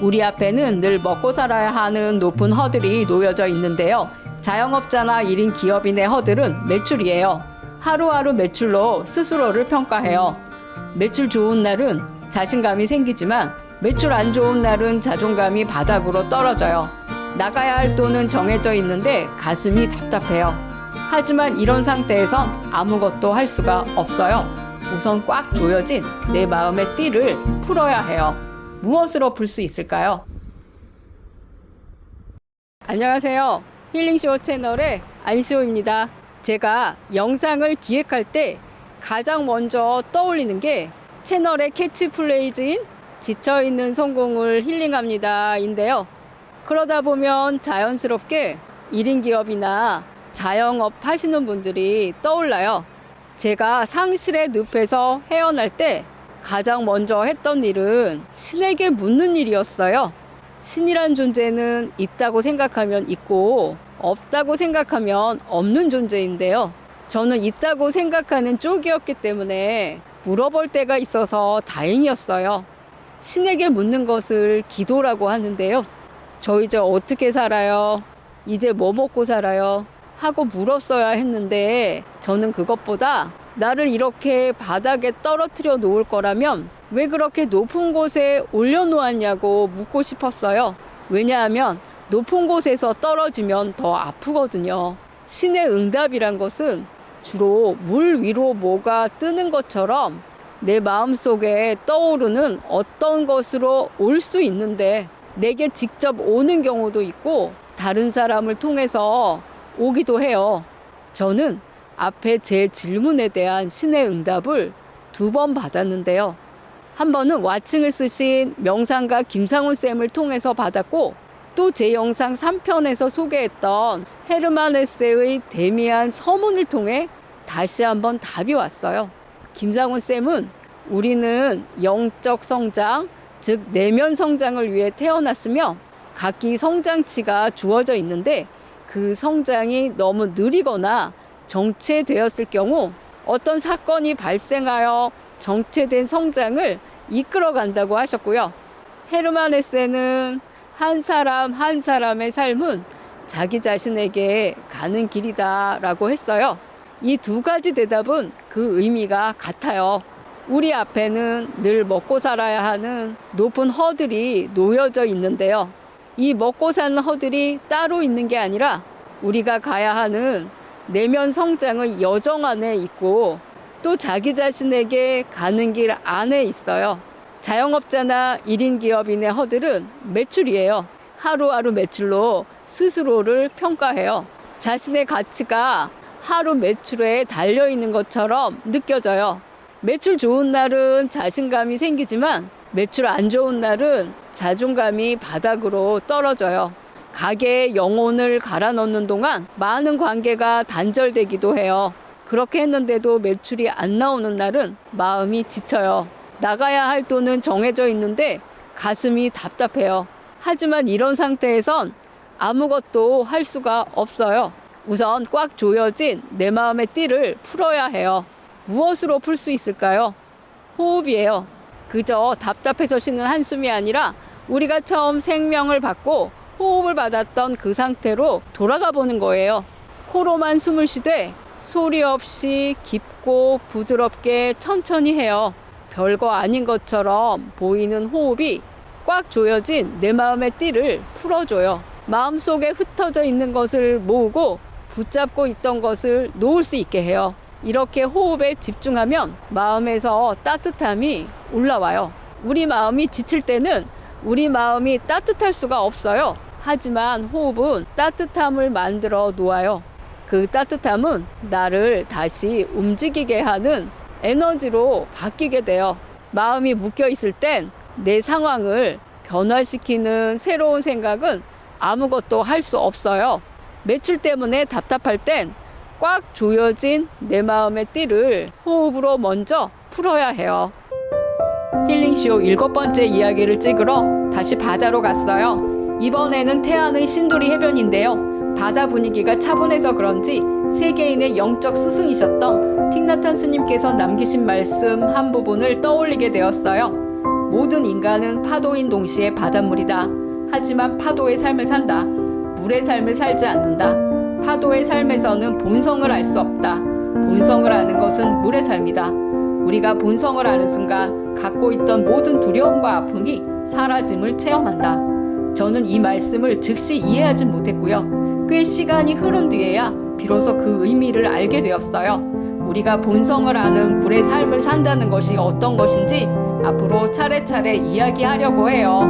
우리 앞에는 늘 먹고 살아야 하는 높은 허들이 놓여져 있는데요. 자영업자나 1인 기업인의 허들은 매출이에요. 하루하루 매출로 스스로를 평가해요. 매출 좋은 날은 자신감이 생기지만 매출 안 좋은 날은 자존감이 바닥으로 떨어져요. 나가야 할 돈은 정해져 있는데 가슴이 답답해요. 하지만 이런 상태에선 아무것도 할 수가 없어요. 우선 꽉 조여진 내 마음의 띠를 풀어야 해요. 무엇으로 풀 수 있을까요? 안녕하세요. 힐링쇼 채널의 안시호입니다. 제가 영상을 기획할 때 가장 먼저 떠올리는 게 채널의 캐치플레이즈인 지쳐있는 성공을 힐링합니다 인데요. 그러다 보면 자연스럽게 1인 기업이나 자영업 하시는 분들이 떠올라요. 제가 상실의 늪에서 헤어날 때 가장 먼저 했던 일은 신에게 묻는 일이었어요. 신이란 존재는 있다고 생각하면 있고 없다고 생각하면 없는 존재인데요. 저는 있다고 생각하는 쪽이었기 때문에 물어볼 때가 있어서 다행이었어요. 신에게 묻는 것을 기도라고 하는데요. 저 이제 어떻게 살아요? 이제 뭐 먹고 살아요? 하고 물었어야 했는데 저는 그것보다 나를 이렇게 바닥에 떨어뜨려 놓을 거라면 왜 그렇게 높은 곳에 올려놓았냐고 묻고 싶었어요. 왜냐하면 높은 곳에서 떨어지면 더 아프거든요. 신의 응답이란 것은 주로 물 위로 뭐가 뜨는 것처럼 내 마음속에 떠오르는 어떤 것으로 올 수 있는데 내게 직접 오는 경우도 있고 다른 사람을 통해서 오기도 해요. 저는 앞에 제 질문에 대한 신의 응답을 2번 받았는데요. 한 번은 와칭을 쓰신 명상가 김상훈 쌤을 통해서 받았고 또 제 영상 3편에서 소개했던 헤르만 헤세의 데미안 서문을 통해 다시 한번 답이 왔어요. 김상훈 쌤은 우리는 영적 성장, 즉 내면 성장을 위해 태어났으며 각기 성장치가 주어져 있는데 그 성장이 너무 느리거나 정체되었을 경우 어떤 사건이 발생하여 정체된 성장을 이끌어 간다고 하셨고요. 헤르만 헤세는 한 사람 한 사람의 삶은 자기 자신에게 가는 길이다 라고 했어요. 이 2가지 대답은 그 의미가 같아요. 우리 앞에는 늘 먹고 살아야 하는 높은 허들이 놓여져 있는데요. 이 먹고 사는 허들이 따로 있는 게 아니라 우리가 가야 하는 내면 성장의 여정 안에 있고 또 자기 자신에게 가는 길 안에 있어요. 자영업자나 1인 기업인의 허들은 매출이에요. 하루하루 매출로 스스로를 평가해요. 자신의 가치가 하루 매출에 달려있는 것처럼 느껴져요. 매출 좋은 날은 자신감이 생기지만 매출 안 좋은 날은 자존감이 바닥으로 떨어져요. 가게에 영혼을 갈아 넣는 동안 많은 관계가 단절되기도 해요. 그렇게 했는데도 매출이 안 나오는 날은 마음이 지쳐요. 나가야 할 돈은 정해져 있는데 가슴이 답답해요. 하지만 이런 상태에선 아무것도 할 수가 없어요. 우선 꽉 조여진 내 마음의 띠를 풀어야 해요. 무엇으로 풀 수 있을까요? 호흡이에요. 그저 답답해서 쉬는 한숨이 아니라 우리가 처음 생명을 받고 호흡을 받았던 그 상태로 돌아가 보는 거예요. 코로만 숨을 쉬되 소리 없이 깊고 부드럽게 천천히 해요. 별거 아닌 것처럼 보이는 호흡이 꽉 조여진 내 마음의 띠를 풀어줘요. 마음속에 흩어져 있는 것을 모으고 붙잡고 있던 것을 놓을 수 있게 해요. 이렇게 호흡에 집중하면 마음에서 따뜻함이 올라와요. 우리 마음이 지칠 때는 우리 마음이 따뜻할 수가 없어요. 하지만 호흡은 따뜻함을 만들어 놓아요. 그 따뜻함은 나를 다시 움직이게 하는 에너지로 바뀌게 돼요. 마음이 묶여 있을 땐 내 상황을 변화시키는 새로운 생각은 아무것도 할 수 없어요. 매출 때문에 답답할 땐 꽉 조여진 내 마음의 띠를 호흡으로 먼저 풀어야 해요. 힐링쇼 7번째 이야기를 찍으러 다시 바다로 갔어요. 이번에는 태안의 신도리 해변인데요. 바다 분위기가 차분해서 그런지 세계인의 영적 스승이셨던 틱나탄 스님께서 남기신 말씀 한 부분을 떠올리게 되었어요. 모든 인간은 파도인 동시에 바닷물이다. 하지만 파도의 삶을 산다. 물의 삶을 살지 않는다. 파도의 삶에서는 본성을 알 수 없다. 본성을 아는 것은 물의 삶이다. 우리가 본성을 아는 순간 갖고 있던 모든 두려움과 아픔이 사라짐을 체험한다. 저는 이 말씀을 즉시 이해하진 못했고요. 꽤 시간이 흐른 뒤에야 비로소 그 의미를 알게 되었어요. 우리가 본성을 아는 물의 삶을 산다는 것이 어떤 것인지 앞으로 차례차례 이야기하려고 해요.